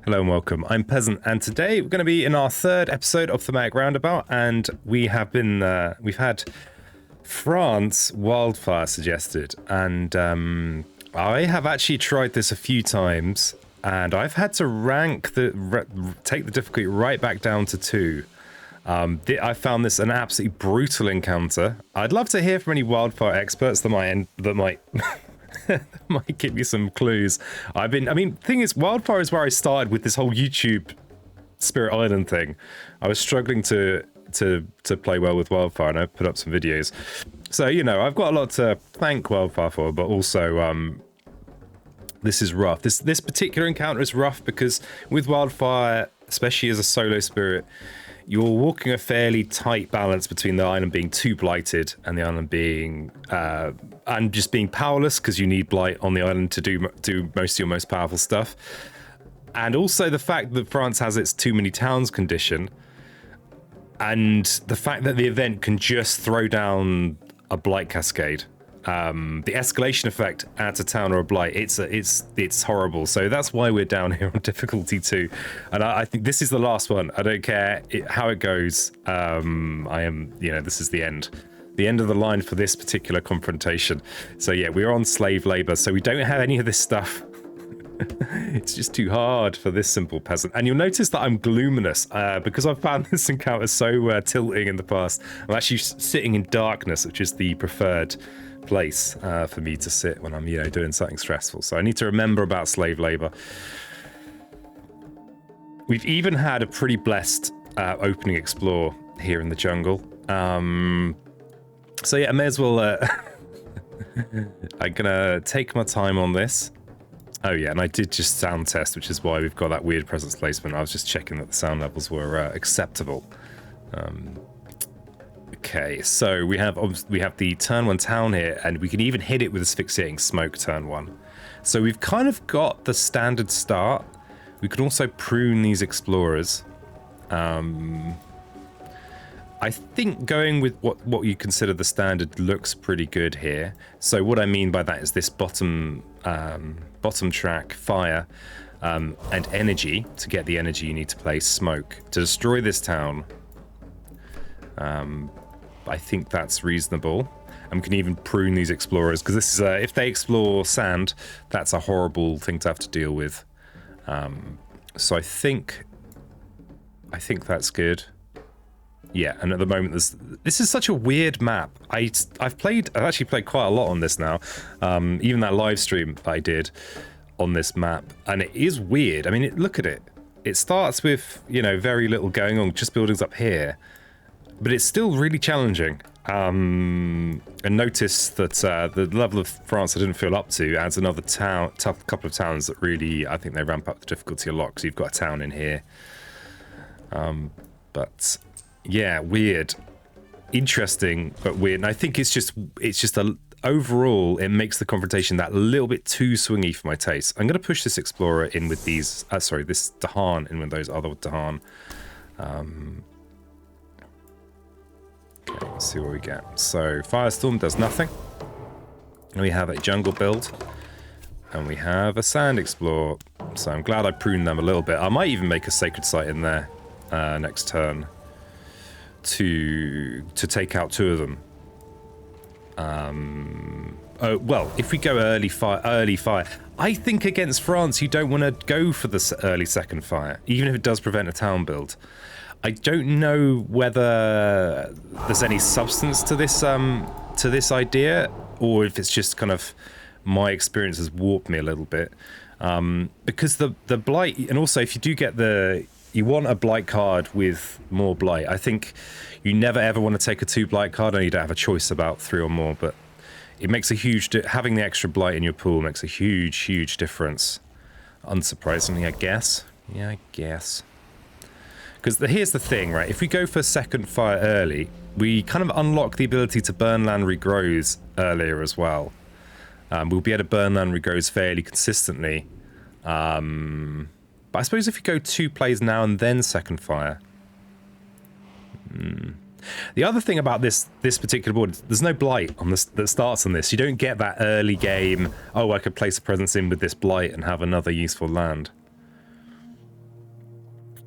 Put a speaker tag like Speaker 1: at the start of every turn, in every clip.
Speaker 1: Hello and welcome. I'm Peasant, and today we're going to be in our third episode of Thematic Roundabout, and we've had France Wildfire suggested, and I have actually tried this a few times, and I've had to take the difficulty right back down to 2. I found this an absolutely brutal encounter. I'd love to hear from any wildfire experts that might might give me some clues. Thing is, wildfire is where I started with this whole YouTube Spirit Island thing. I was struggling to play well with wildfire, and I put up some videos. So, you know, I've got a lot to thank wildfire for, but also this is rough. This particular encounter is rough because with wildfire, especially as a solo spirit, you're walking a fairly tight balance between the island being too blighted and the island being and just being powerless because you need blight on the island to do most of your most powerful stuff, and also the fact that France has its too many towns condition, and the fact that the event can just throw down a blight cascade. The escalation effect adds a town or a blight. It's horrible. So that's why we're down here on difficulty 2. And I think this is the last one. I don't care how it goes. This is the end of the line for this particular confrontation. So yeah, we're on slave labor. So we don't have any of this stuff. It's just too hard for this simple peasant. And you'll notice that I'm gloominous because I've found this encounter so tilting in the past. I'm actually sitting in darkness, which is the preferred place for me to sit when I'm, doing something stressful. So I need to remember about slave labor. We've even had a pretty blessed opening explore here in the jungle. So yeah, I may as well. I'm gonna take my time on this. Oh yeah, and I did just sound test, which is why we've got that weird presence placement. I was just checking that the sound levels were acceptable. Okay, so we have the turn 1 town here, and we can even hit it with asphyxiating smoke turn 1. So we've kind of got the standard start. We could also prune these explorers. I think going with what you consider the standard looks pretty good here. So what I mean by that is this bottom track fire and energy. To get the energy, you need to play smoke to destroy this town. I think that's reasonable. And we can even prune these explorers, because this is if they explore sand, that's a horrible thing to have to deal with. So I think that's good. Yeah, and at the moment this is such a weird map. I've actually played quite a lot on this now. Even that live stream that I did on this map, and it is weird. I mean, look at it. It starts with very little going on, just buildings up here. But it's still really challenging. And notice that the level of France I didn't feel up to adds another tough couple of towns that really, I think they ramp up the difficulty a lot, because you've got a town in here. But yeah, weird, interesting, but weird. And I think it's just overall, it makes the confrontation that little bit too swingy for my taste. I'm going to push this explorer in with these. This Dahan in with those other Dahan. Okay, let's see what we get. So Firestorm does nothing. We have a jungle build, and we have a sand explorer. So I'm glad I pruned them a little bit. I might even make a sacred site in there next turn to take out 2 of them. Oh well, if we go early fire. I think against France, you don't want to go for the early second fire, even if it does prevent a town build. I don't know whether there's any substance to this idea, or if it's just kind of my experience has warped me a little bit. Because the blight, and also if you do get you want a blight card with more blight. I think you never ever want to take a 2 blight card, and you don't have a choice about 3 or more. But it makes a having the extra blight in your pool makes a huge difference. Unsurprisingly, I guess. Yeah, I guess. Because here's the thing, right? If we go for second fire early, we kind of unlock the ability to burn land regrows earlier as well. We'll be able to burn land regrows fairly consistently. But I suppose if you go 2 plays now and then second fire. The other thing about this particular board, there's no blight on this that starts on this. You don't get that early game, oh, I could place a presence in with this blight and have another useful land.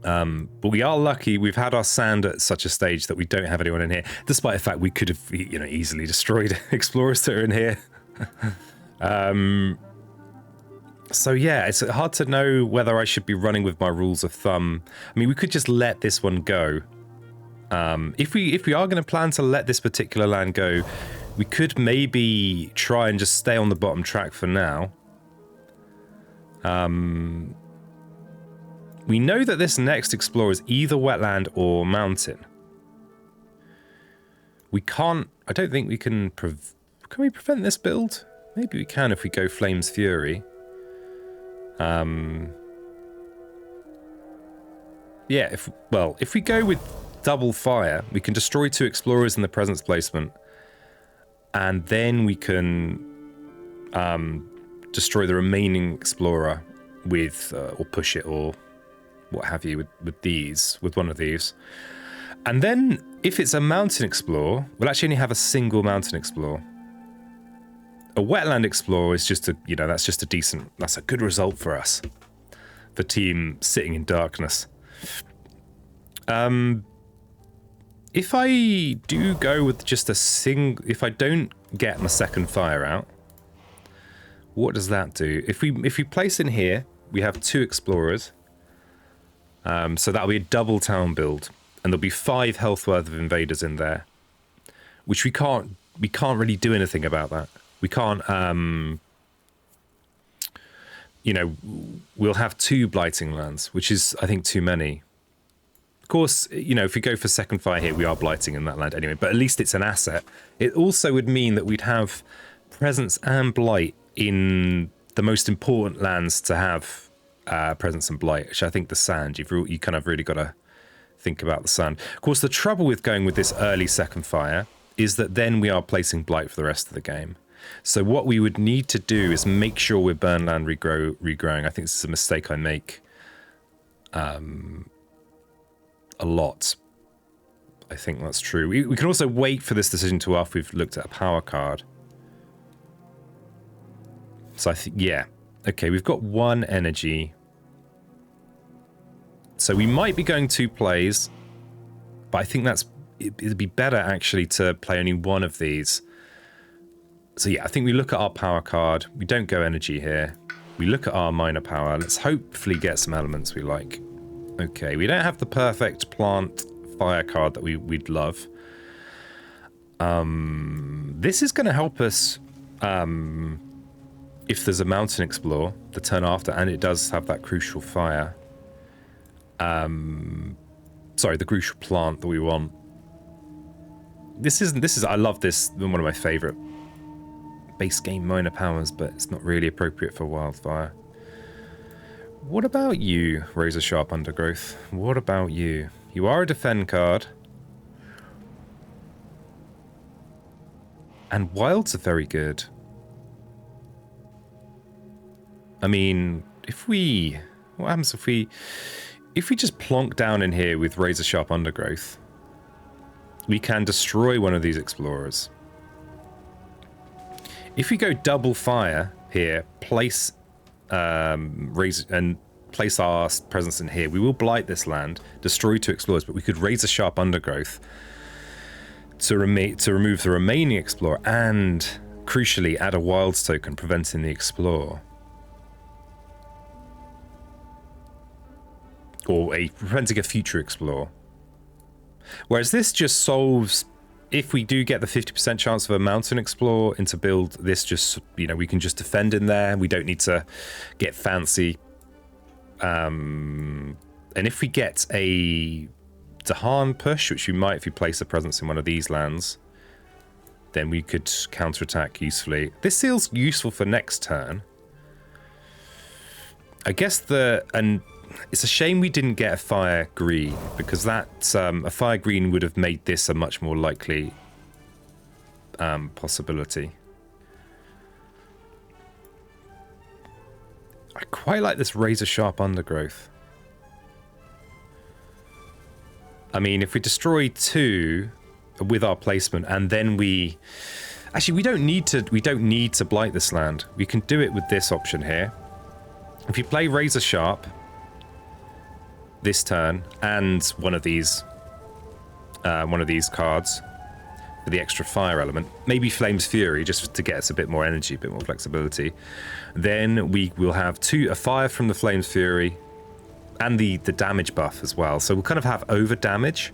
Speaker 1: But we are lucky we've had our sand at such a stage that we don't have anyone in here, despite the fact we could have, you know, easily destroyed explorers that are in here. So yeah, it's hard to know whether I should be running with my rules of thumb. I mean, we could just let this one go. If we are going to plan to let this particular land go, we could maybe try and just stay on the bottom track for now. We know that this next explorer is either wetland or mountain. We can't... I don't think we can... Can we prevent this build? Maybe we can if we go Flames Fury. Yeah, if we go with double fire, we can destroy 2 explorers in the presence placement. And then we can destroy the remaining explorer with... or push it, or... what have you, with one of these. And then, if it's a mountain explorer, we'll actually only have a single mountain explorer. A wetland explorer is just a, you know, that's a good result for us. The team sitting in darkness. If I do go with just a if I don't get my second fire out, what does that do? If we place in here, we have 2 explorers. So that'll be a double town build, and there'll be 5 health worth of invaders in there, which we can't really do anything about that. We can't, you know, we'll have 2 blighting lands, which is, I think, too many. Of course, you know, if we go for second fire here, we are blighting in that land anyway, but at least it's an asset. It also would mean that we'd have presence and blight in the most important lands to have presence and blight, which I think the sand, you kind of really got to think about the sand. Of course, the trouble with going with this early second fire is that then we are placing blight for the rest of the game. So what we would need to do is make sure we're burn land regrowing. I think this is a mistake I make a lot. I think that's true. We can also wait for this decision to after we've looked at a power card. So I think, yeah. Okay, we've got 1 energy. So we might be going 2 plays, but I think it'd be better actually to play only 1 of these. So yeah, I think we look at our power card. We don't go energy here. We look at our minor power. Let's hopefully get some elements we like. Okay, we don't have the perfect plant fire card that we'd love. This is going to help us if there's a mountain explore the turn after, and it does have that crucial fire. Sorry, the crucial plant that we want. This is I love this, one of my favorite base game minor powers, but it's not really appropriate for Wildfire. What about you, Razor Sharp Undergrowth? What about you? You are a defend card. And wilds are very good. I mean, what happens if we just plonk down in here with Razor Sharp Undergrowth? We can destroy one of these explorers. If we go double fire here, place Razor and place our presence in here, we will blight this land, destroy 2 explorers, but we could Razor Sharp Undergrowth to remove the remaining explorer and, crucially, add a wilds token preventing the explorer. Or preventing a future explorer. Whereas this just solves, if we do get the 50% chance of a mountain explorer into build, this just, you know, we can just defend in there. We don't need to get fancy. And if we get a Dahan push, which we might if we place a presence in one of these lands, then we could counterattack usefully. This feels useful for next turn. I guess it's a shame we didn't get a fire green, because that a fire green would have made this a much more likely possibility. I quite like this Razor Sharp Undergrowth. I mean, if we destroy 2 with our placement, and then we don't need to blight this land. We can do it with this option here. If you play Razor Sharp, this turn and one of these cards for the extra fire element. Maybe Flame's Fury, just to get us a bit more energy, a bit more flexibility. Then we will have a fire from the Flame's Fury and the damage buff as well. So we'll kind of have over damage,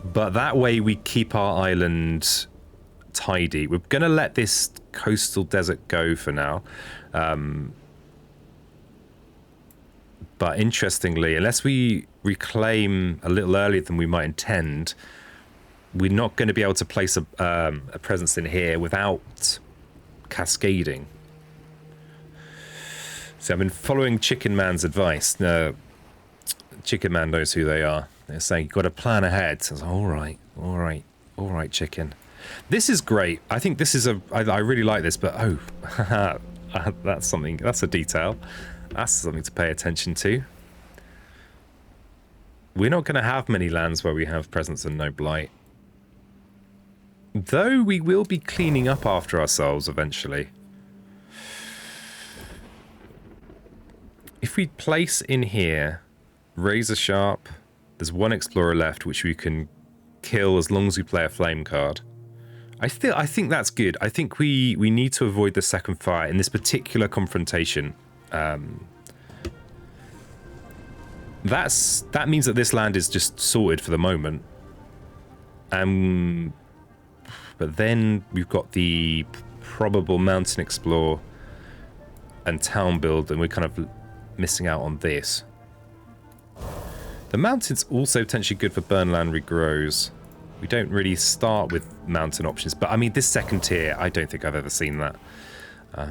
Speaker 1: but that way we keep our island tidy. We're going to let this coastal desert go for now. But interestingly, unless we reclaim a little earlier than we might intend, we're not going to be able to place a presence in here without cascading. So I've been following Chicken Man's advice. Chicken Man knows who they are. They're saying, you've got to plan ahead. So I was like, all right, Chicken. This is great. I think this is I really like this, but that's something, that's a detail. That's something to pay attention to. We're not going to have many lands where we have presence and no blight. Though we will be cleaning up after ourselves eventually. If we place in here Razor Sharp, there's one Explorer left which we can kill as long as we play a Flame card. I think that's good. I think we need to avoid the second fire in this particular confrontation. That means that this land is just sorted for the moment. But then we've got the probable Mountain Explore and Town build, and we're kind of missing out on this. The mountain's also potentially good for burn land regrows. We don't really start with mountain options, but I mean, this second tier, I don't think I've ever seen that. I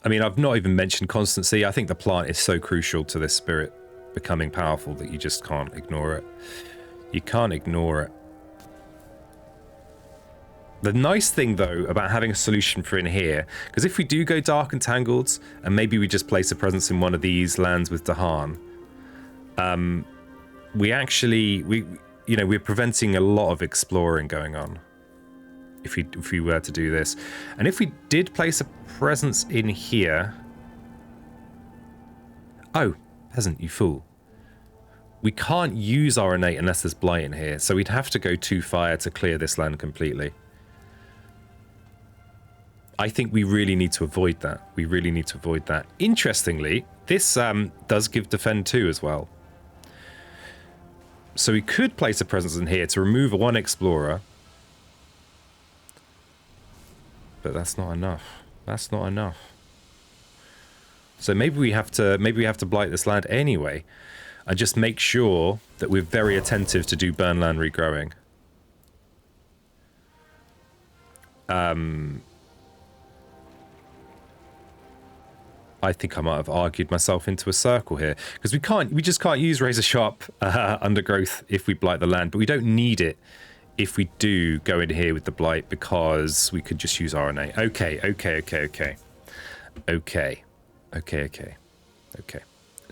Speaker 1: mean, I've not even mentioned constancy. I think the plant is so crucial to this spirit becoming powerful that you just can't ignore it. You can't ignore it. The nice thing, though, about having a solution for in here, because if we do go Dark and Tangled, and maybe we just place a presence in one of these lands with Dahan, we're preventing a lot of exploring going on. If we were to do this, and if we did place a presence in here, oh, peasant, you fool! We can't use our innate unless there's blight in here, so we'd have to go 2 fire to clear this land completely. I think we really need to avoid that. We really need to avoid that. Interestingly, this does give defend 2 as well. So we could place a presence in here to remove 1 explorer. But that's not enough. That's not enough. So maybe we have to blight this land anyway, and just make sure that we're very attentive to do burn land regrowing. I think I might have argued myself into a circle here, because we just can't use Razor Sharp Undergrowth if we blight the land, but we don't need it if we do go in here with the blight, because we could just use RNA. Okay.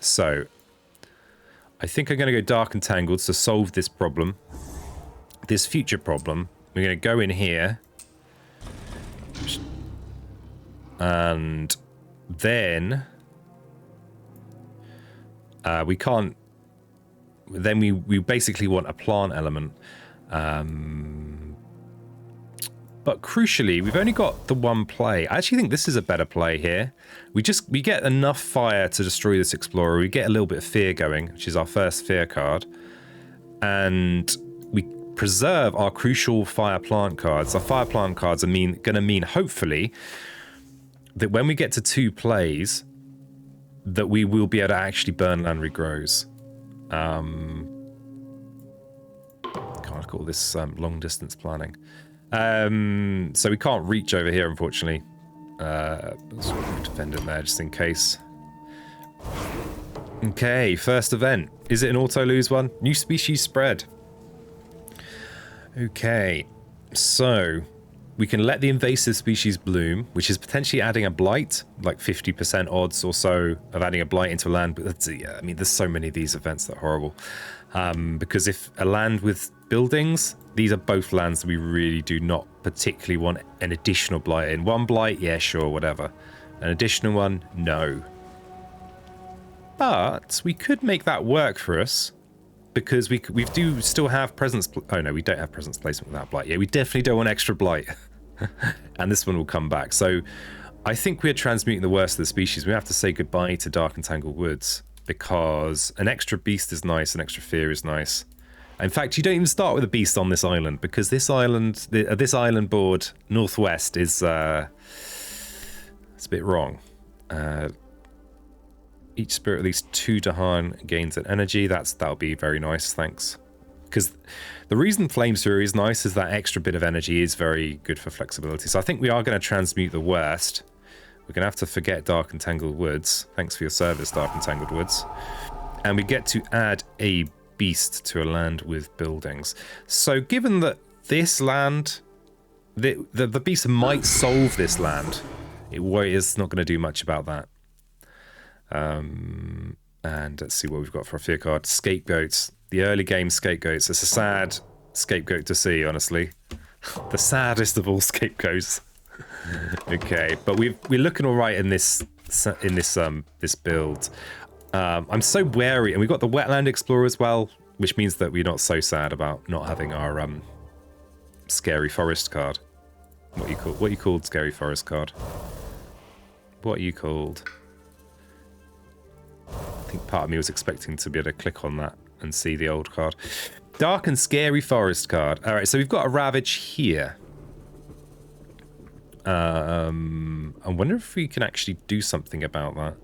Speaker 1: So I think I'm going to go Dark and Tangled to solve this problem, this future problem. We're going to go in here, and then we can't. Then we basically want a plant element. But crucially, we've only got the 1 play. I actually think this is a better play here. We get enough fire to destroy this explorer. We get a little bit of fear going, which is our first fear card, and we preserve our crucial fire plant cards. Our fire plant cards are going to mean hopefully that when we get to 2 plays, that we will be able to actually burn land regrows. Can't call this long distance planning. So we can't reach over here, unfortunately. Let's defend in there just in case. Okay, first event. Is it an auto lose one? New species spread. Okay, so we can let the invasive species bloom, which is potentially adding a blight, like 50% odds or so of adding a blight into a land. But that's, yeah, I mean, there's so many of these events that are horrible. Because if a land with buildings, these are both lands that we really do not particularly want an additional blight in. 1 blight, yeah, sure, whatever. An additional one, no. But we could make that work for us, because we do still have presence. Oh no, we don't have presence placement without blight. Yeah, we definitely don't want extra blight. And this one will come back. So I think we're transmuting the worst of the species. We have to say goodbye to Dark and Tangled Woods, because an extra beast is nice, an extra fear is nice. In fact, you don't even start with a beast on this island, because this island, this island board northwest is it's a bit wrong. Each spirit at least 2 Dahan gains an energy. That'll be very nice, thanks. Because the reason Flames Fury is nice is that extra bit of energy is very good for flexibility. So I think we are going to transmute the worst. We're going to have to forget Dark and Tangled Woods. Thanks for your service, Dark and Tangled Woods. And we get to add a beast to a land with buildings. So given that this land, the beast might solve this land, it's not going to do much about that. And let's see what we've got for a fear card. Scapegoats. The early game scapegoats. It's a sad scapegoat to see, honestly. The saddest of all scapegoats. Okay, but we're looking all right in this build. I'm so wary, and we've got the Wetland Explorer as well, which means that we're not so sad about not having our Scary Forest card. What you called Scary Forest card? What are you called? I think part of me was expecting to be able to click on that and see the old card. Dark and Scary Forest card. All right, so we've got a Ravage here. I wonder if we can actually do something about that.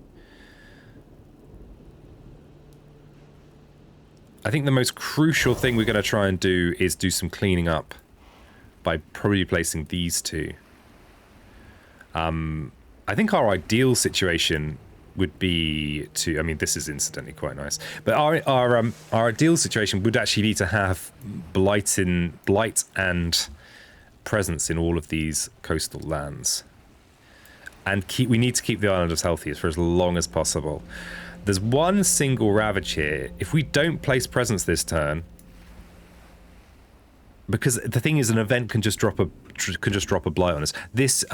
Speaker 1: I think the most crucial thing we're going to try and do is do some cleaning up by probably placing these two. I think our ideal situation would be to, I mean, this is incidentally quite nice, but our ideal situation would actually be to have blight and presence in all of these coastal lands, and we need to keep the island as healthy for as long as possible. There's one single Ravage here. If we don't place presence this turn, because the thing is, an event can just drop a blight on us. This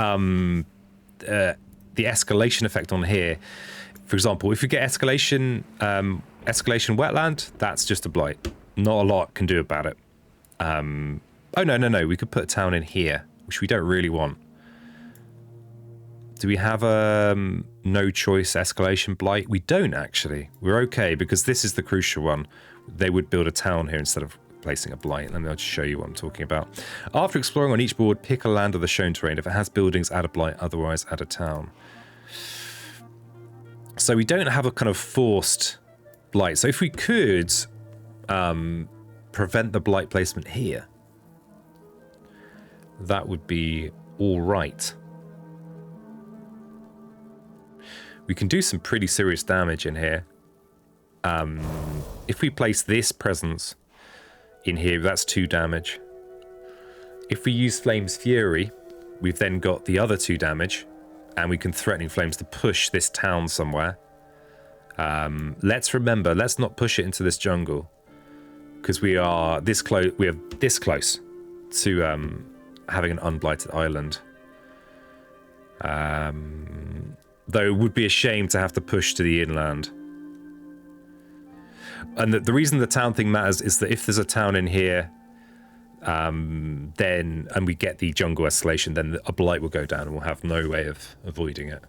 Speaker 1: the escalation effect on here, for example, if you get escalation wetland, that's just a blight. Not a lot can do about it. Oh no, we could put a town in here, which we don't really want. Do we have a no choice escalation blight? We don't actually. We're okay, because this is the crucial one. They would build a town here instead of placing a blight. Let me just show you what I'm talking about. After exploring on each board, pick a land of the shown terrain. If it has buildings, add a blight, otherwise add a town. So we don't have a kind of forced blight. So if we could prevent the blight placement here, that would be all right. We can do some pretty serious damage in here. If we place this presence in here, that's 2 damage. If we use Flames Fury, we've then got the other 2 damage, and we can Threatening Flames to push this town somewhere. Let's remember, let's not push it into this jungle, because we are this close. We are this close to having an unblighted island. Though it would be a shame to have to push to the inland. And the reason the town thing matters is that if there's a town in here, and we get the jungle escalation, then a blight will go down and we'll have no way of avoiding it.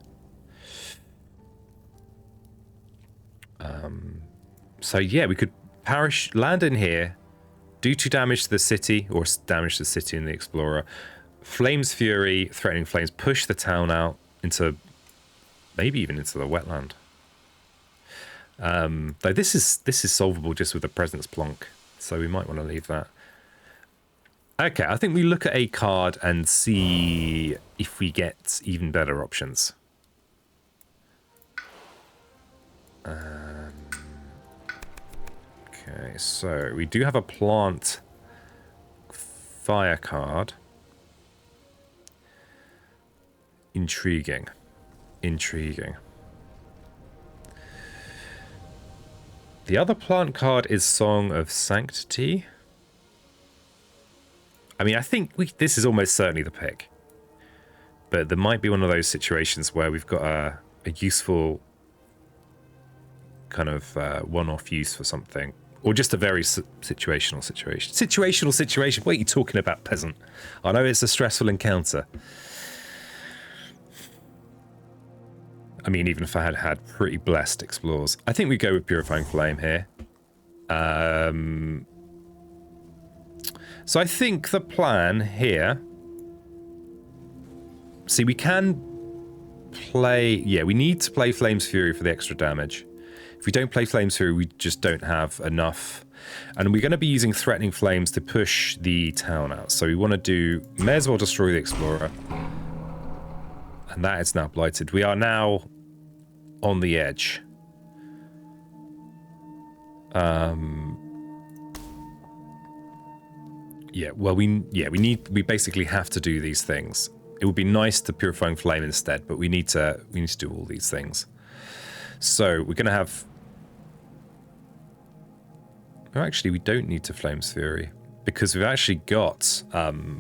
Speaker 1: So yeah, we could land in here, do 2 damage to the city, or damage to the city and the Explorer. Flames Fury, Threatening Flames, push the town out into, maybe even into the wetland. Though this is solvable just with a presence plonk, so we might want to leave that. Okay, I think we look at a card and see if we get even better options. Okay, so we do have a plant fire card. Intriguing. The other plant card is Song of Sanctity. I mean, I think this is almost certainly the pick. But there might be one of those situations where we've got a useful kind of one-off use for something. Or just a very situational situation. Situational situation? What are you talking about, peasant? I know it's a stressful encounter. I mean, even if I had had pretty blessed explores. I think we go with Purifying Flame here. So I think the plan here... See, we can play... Yeah, we need to play Flame's Fury for the extra damage. If we don't play Flame's Fury, we just don't have enough. And we're going to be using Threatening Flames to push the town out. So we want to do... May as well destroy the Explorer. And that is now blighted. We are now on the edge. Yeah, well, we basically have to do these things. It would be nice to Purifying Flame instead, but we need to do all these things. So we're going to have... Oh, actually, we don't need to Flame's Fury because we've actually got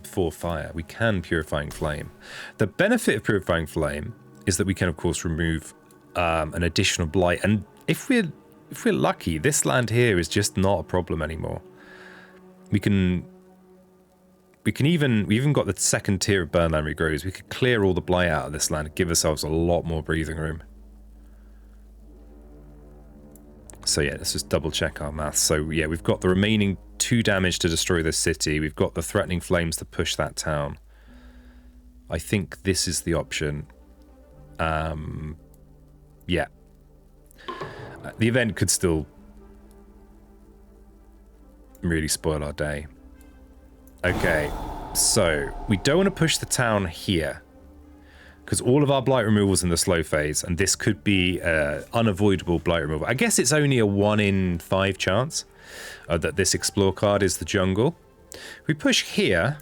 Speaker 1: 4 fire. We can Purifying Flame. The benefit of Purifying Flame is that we can, of course, remove an additional blight. And if we're lucky, this land here is just not a problem anymore. We even got the second tier of Burnland regrows. We could clear all the blight out of this land and give ourselves a lot more breathing room. So yeah, let's just double check our maths. So yeah, we've got the remaining 2 damage to destroy this city. We've got the Threatening Flames to push that town. I think this is the option. Yeah. The event could still really spoil our day. Okay, so we don't want to push the town here because all of our blight removal's in the slow phase, and this could be unavoidable blight removal. I guess it's only a 1 in 5 chance that this explore card is the jungle. If we push here,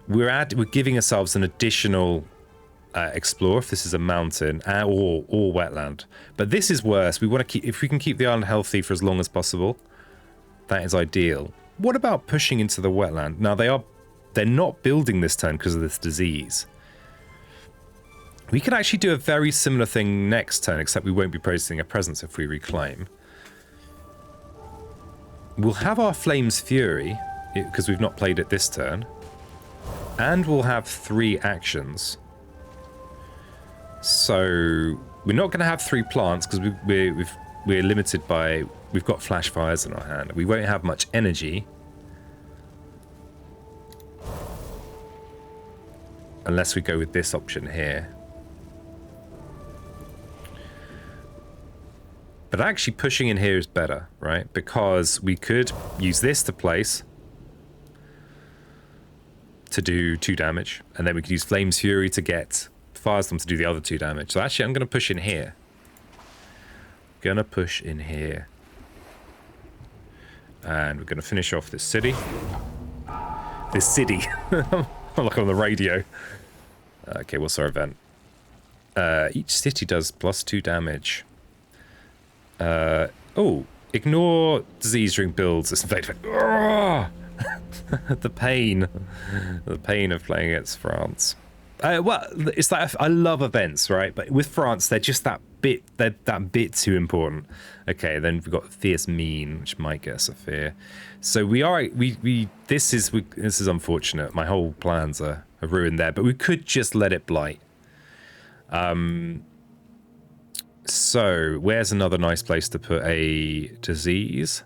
Speaker 1: we're giving ourselves an additional explore if this is a mountain or wetland. But this is worse. We want to keep, if we can keep the island healthy for as long as possible, that is ideal. What about pushing into the wetland? Now they're not building this turn because of this disease. We could actually do a very similar thing next turn, except we won't be processing a presence if we reclaim. We'll have our Flame's Fury, because we've not played it this turn. And we'll have 3 actions. So we're not going to have 3 plants, because we're limited by... We've got flash fires in our hand. We won't have much energy. Unless we go with this option here. But actually pushing in here is better, right? Because we could use this to place to do 2 damage. And then we could use Flame's Fury to get Firestorm to do the other 2 damage. So actually I'm going to push in here. Gonna push in here. And we're going to finish off this city. This city. I'm like on the radio. Okay, what's our event? Each city does +2 damage. Oh, ignore disease during builds. It's the pain. The pain of playing against France. Well, it's like I love events, right? But with France, they're just that bit too important. Okay, then we've got Fierce Mean, which might get us a fear. So this is unfortunate. My whole plans are ruined there, but we could just let it blight. So where's another nice place to put a disease?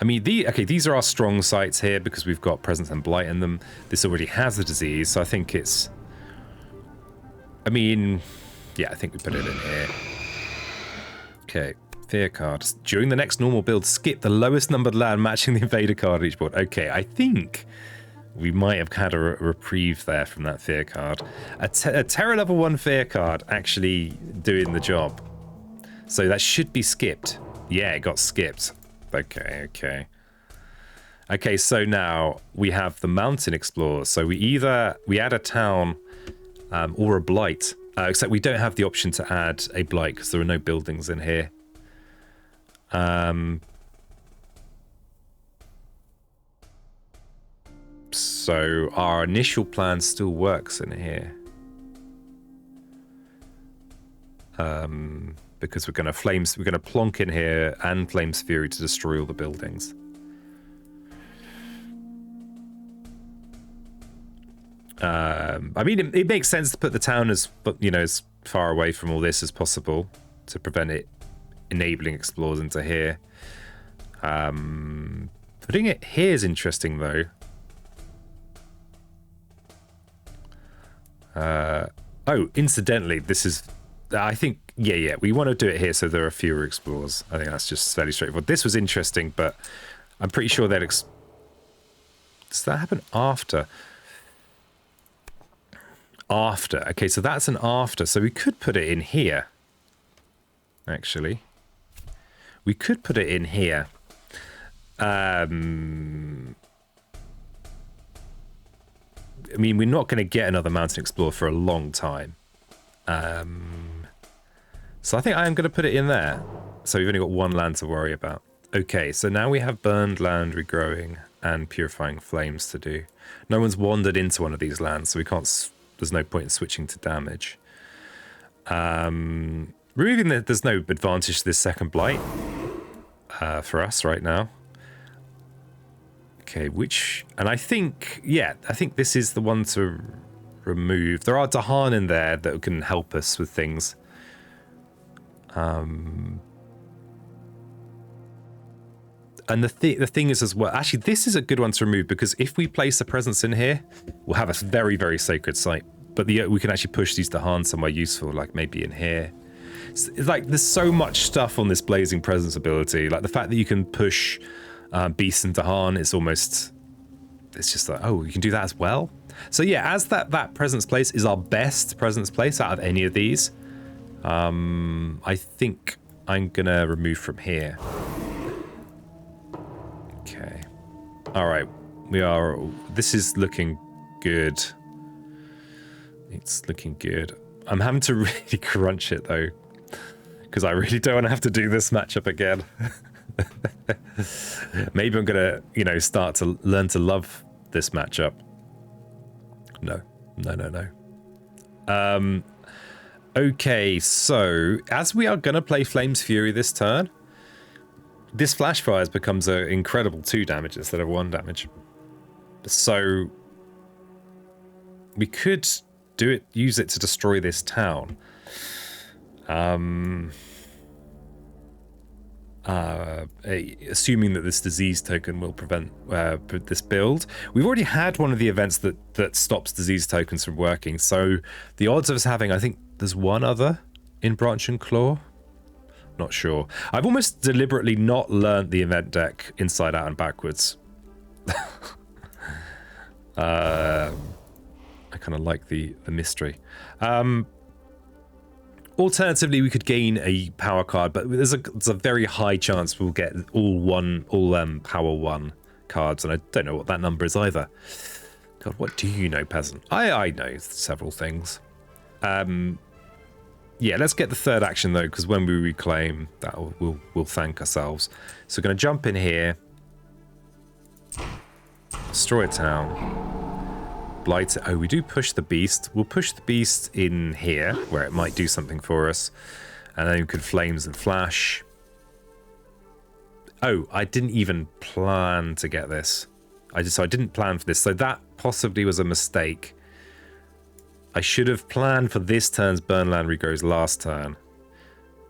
Speaker 1: I mean, these are our strong sites here because we've got Presence and Blight in them. This already has the disease, so I think it's... I mean, yeah, I think we put it in here. Okay, Fear card. During the next normal build, skip the lowest numbered land matching the Invader card on each board. Okay, I think we might have had a reprieve there from that Fear card. A Terror level 1 Fear card actually doing the job. So that should be skipped. Yeah, it got skipped. Okay. Okay, so now we have the Mountain Explorer. So we add a town or a blight. Except we don't have the option to add a blight because there are no buildings in here. So our initial plan still works in here. because we're going to plonk in here and Flames Fury to destroy all the buildings. I mean, it makes sense to put the town as far away from all this as possible to prevent it enabling explorers into here. Putting it here is interesting though. Oh, incidentally, this is, I think, yeah, we want to do it here so there are fewer explorers. I think that's just fairly straightforward. This was interesting, but I'm pretty sure that does that happen after? After. Okay, so that's an after. So we could put it in here. Actually. We could put it in here. I mean, we're not going to get another Mountain Explorer for a long time. So I think I am going to put it in there. So we've only got one land to worry about. Okay, so now we have burned land regrowing and purifying flames to do. No one's wandered into one of these lands, so we can't... There's no point in switching to damage. Removing there's no advantage to this second blight for us right now. Okay, and I think this is the one to remove. There are Dahan in there that can help us with things. And the thing is as well, actually, this is a good one to remove because if we place a presence in here, we'll have a very, very sacred site. But we can actually push these Dahan somewhere useful, like maybe in here. It's like there's so much stuff on this Blazing Presence ability. Like the fact that you can push Beast and Dahan is almost... It's just like, oh, you can do that as well? So yeah, as that presence place is our best presence place out of any of these, I think I'm going to remove from here. Okay. All right. This is looking good. It's looking good. I'm having to really crunch it though, because I really don't want to have to do this matchup again. Maybe I'm gonna, start to learn to love this matchup. No. Okay, so as we are gonna play Flames Fury this turn, this Flash Fires becomes an incredible 2 damage instead of 1 damage. So we could use it to destroy this town. Assuming that this disease token will prevent this build. We've already had one of the events that stops disease tokens from working, so the odds of us having, I think there's one other in Branch and Claw. Not sure. I've almost deliberately not learnt the event deck inside out and backwards. I kind of like the mystery. Alternatively, we could gain a power card, but there's a very high chance we'll get all power 1 cards, and I don't know what that number is either. God, what do you know, peasant? I know several things. Yeah, let's get the third action though, because when we reclaim, we'll thank ourselves. So we're going to jump in here, destroy a town, blight it. Oh, we do push the beast. We'll push the beast in here, where it might do something for us, and then we could flames and flash. Oh, I didn't even plan to get this. I didn't plan for this, so that possibly was a mistake. I should have planned for this turn's burn land regrows last turn.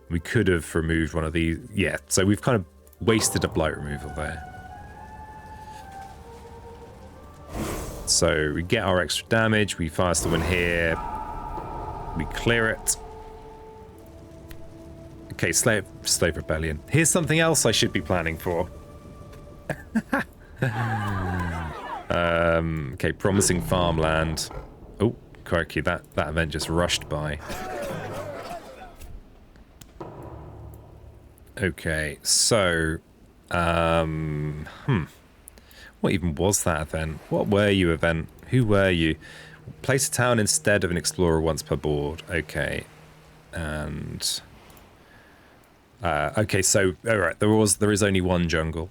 Speaker 1: We could have removed one of these. Yeah, so we've kind of wasted a blight removal there. So we get our extra damage, we firestorm in here, we clear it. Okay, Slave Rebellion. Here's something else I should be planning for. Okay, promising farmland. Oh, crikey, that event just rushed by. Okay, so, what even was that event? What were you, event? Who were you? Place a town instead of an explorer once per board. Okay, and okay, so all right, there is only one jungle.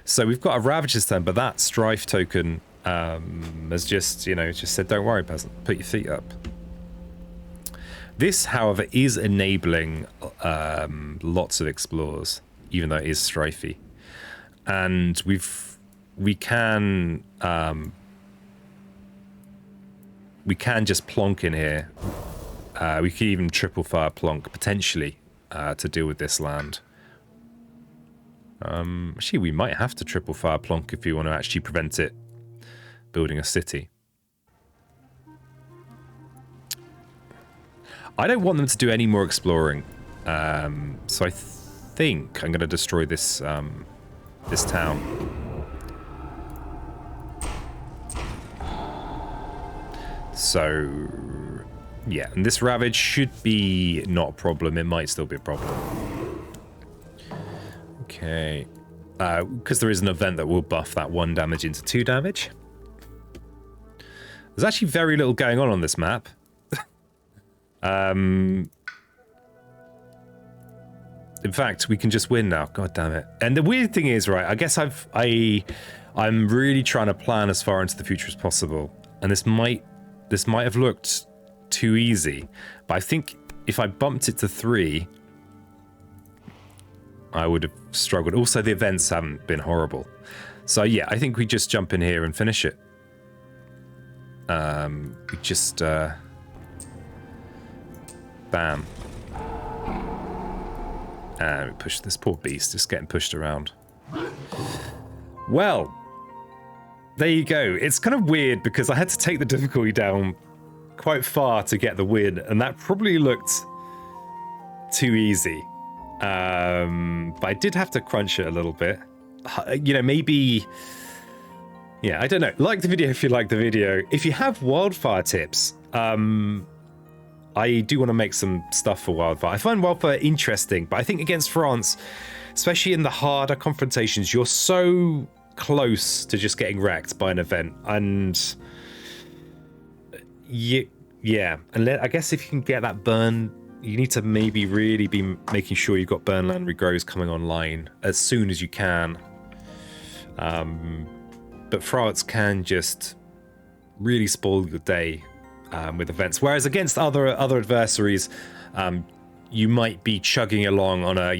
Speaker 1: So we've got a Ravager's turn, but that Strife token has just said, don't worry, peasant, put your feet up. This, however, is enabling lots of explorers, even though it is strifey. And we can just plonk in here. We could even triple fire plonk potentially to deal with this land. Actually, we might have to triple fire plonk if we want to actually prevent it building a city. I don't want them to do any more exploring, so I think I'm going to destroy this this town. So, yeah, and this ravage should be not a problem. It might still be a problem. Okay, because there is an event that will buff that 1 damage into 2 damage. There's actually very little going on this map. In fact, we can just win now. God damn it. And the weird thing is, right, I guess I'm really trying to plan as far into the future as possible. And this might have looked too easy, but I think if I bumped it to 3, I would have struggled. Also, the events haven't been horrible. So yeah, I think we just jump in here and finish it. We just bam. And we push this poor beast, just getting pushed around. Well, there you go. It's kind of weird because I had to take the difficulty down quite far to get the win, and that probably looked too easy. But I did have to crunch it a little bit. You know, maybe... Yeah, I don't know. Like the video if you like the video. If you have wildfire tips, I do want to make some stuff for Wildfire. I find Wildfire interesting, but I think against France, especially in the harder confrontations, you're so close to just getting wrecked by an event. And yeah, and I guess if you can get that burn, you need to maybe really be making sure you've got burn land regrows coming online as soon as you can. But France can just really spoil your day with events, whereas against other adversaries, you might be chugging along on a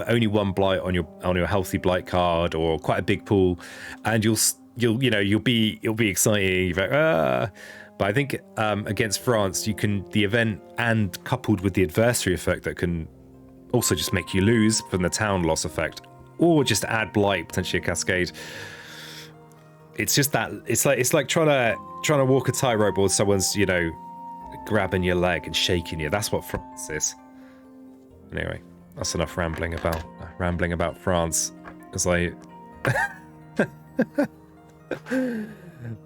Speaker 1: only one blight on your healthy blight card or quite a big pool, and you'll be exciting. You're like, But I think against France, the event and coupled with the adversary effect that can also just make you lose from the town loss effect, or just add blight, potentially a cascade. It's just that it's like trying to walk a tightrope while someone's grabbing your leg and shaking you. That's what France is. Anyway, that's enough rambling about France. As I.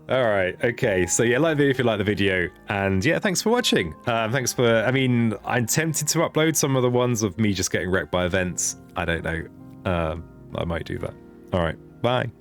Speaker 1: All right. Okay. So yeah, like the video if you like the video, and yeah, thanks for watching. Thanks for. I mean, I'm tempted to upload some of the ones of me just getting wrecked by events. I don't know. I might do that. All right. Bye.